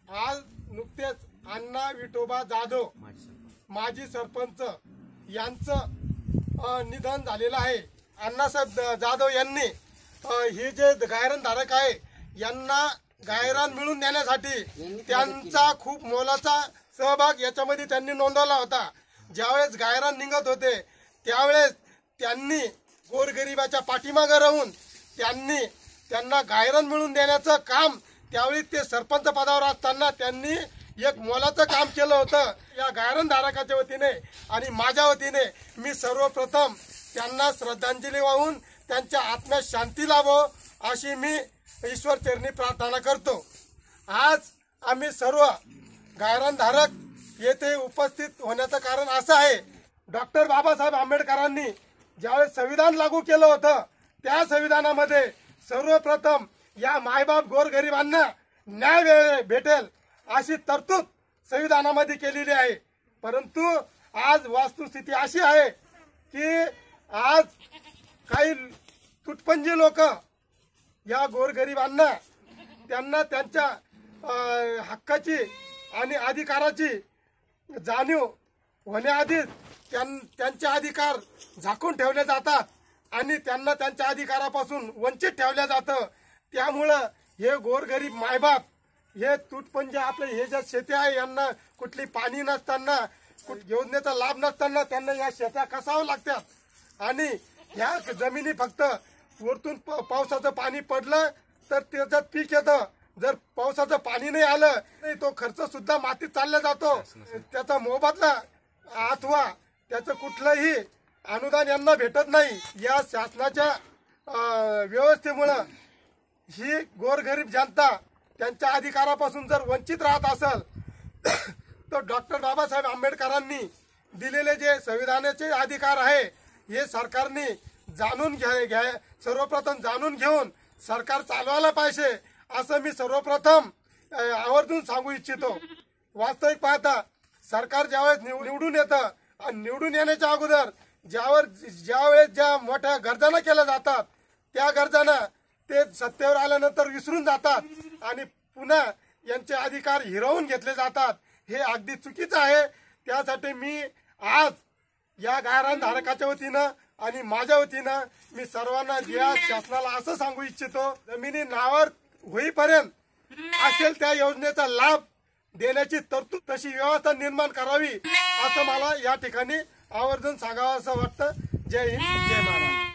आज नुकतेच अण्णा विठोबा जाधव माजी सरपंच यांचं निधन झालेलं आहे। अण्णासाहेब जाधव यांनी हे जे गायरानधारक आहे यांना गायरान मिळवून देण्यासाठी त्यांचा खूप मोलाचा सहभाग याच्यामध्ये त्यांनी नोंदवला होता। ज्यावेळेस गायरान निघत होते त्यावेळेस त्यांनी गोरगरिबाच्या पाठीमागे राहून त्यांना गायरान मिळवून देण्याचं काम त्यावेळी ते सरपंच पदावर असताना त्यांनी एक मोलाचं काम केलं होतं। या गायरानधारकाच्या वतीने आणि माझ्या वतीने मी सर्वप्रथम त्यांना श्रद्धांजली वाहून त्यांच्या आत्म्यास शांती लाभो अशी मी ईश्वर चरणी प्रार्थना करतो। आज आम्ही सर्व गायरानधारक येथे उपस्थित होण्याचं कारण असं आहे, डॉक्टर बाबासाहेब आंबेडकरांनी ज्यावेळेस संविधान लागू केलं होतं त्या संविधानामध्ये सर्वप्रथम या मायबाप गोरगरिबांना न्याय भेटेल अशी तरतूद संविधानामध्ये केलेली आहे। परंतु आज वस्तुस्थिती अशी आहे की आज काही तुटपंजी लोक या गोरगरिबांना त्यांना त्यांच्या हक्काची आणि अधिकाराची जाणीव होण्याआधीच त्यांचे अधिकार झाकून ठेवले जातात आणि त्यांना त्यांच्या अधिकारापासून वंचित ठेवलं जातं। त्यामुळं हे गोरगरीब मायबाप हे तुटपंजे आपले हे ज्या शेती आहे यांना कुठली पाणी नसताना योजनेचा लाभ नसताना त्यांना या शेत्या कसावं लागतात आणि ह्या जमिनी फक्त वरतून पावसाचं पाणी पडलं तर त्याच्यात पीक येतं। जर पावसाचं पाणी नाही आलं नाही तो खर्च सुद्धा मातीत चालला जातो, त्याचा मोबदला अथवा त्याचं कुठलंही अनुदान यांना भेटत नाही। या शासनाच्या व्यवस्थेमुळं ही गोरगरीब जनता त्यांच्या अधिकारापासून जर वंचित राहत असेल तर डॉक्टर बाबासाहेब आंबेडकरांनी दिलेले जे संविधानाचे अधिकार आहे हे सरकारने जाणून सर्वप्रथम जाणून घेऊन सरकार चालवायला पाहिजे असं मी सर्वप्रथम आवर्जून सांगू इच्छितो। वास्तविक पाहता सरकार ज्यावेळेस निवडून येतं आणि निवडून येण्याच्या अगोदर ज्यावेळेस ज्या मोठ्या गरजांना केल्या जातात त्या गरजांना ते सत्तेवर आल्यानंतर विसरून जातात आणि पुन्हा यांचे अधिकार हिरावून घेतले जातात। हे अगदी चुकीचं आहे। त्यासाठी मी आज या गायरानधारकाच्या वतीनं आणि माझ्या वतीनं मी सर्वांना या शासनाला असं सांगू इच्छितो, जमिनी नावावर होईपर्यंत असेल त्या योजनेचा लाभ देण्याची तरतूद तशी व्यवस्था निर्माण करावी असं मला या ठिकाणी आवर्जून सांगावं असं वाटतं। जय हिंद, जय महाराष्ट्र।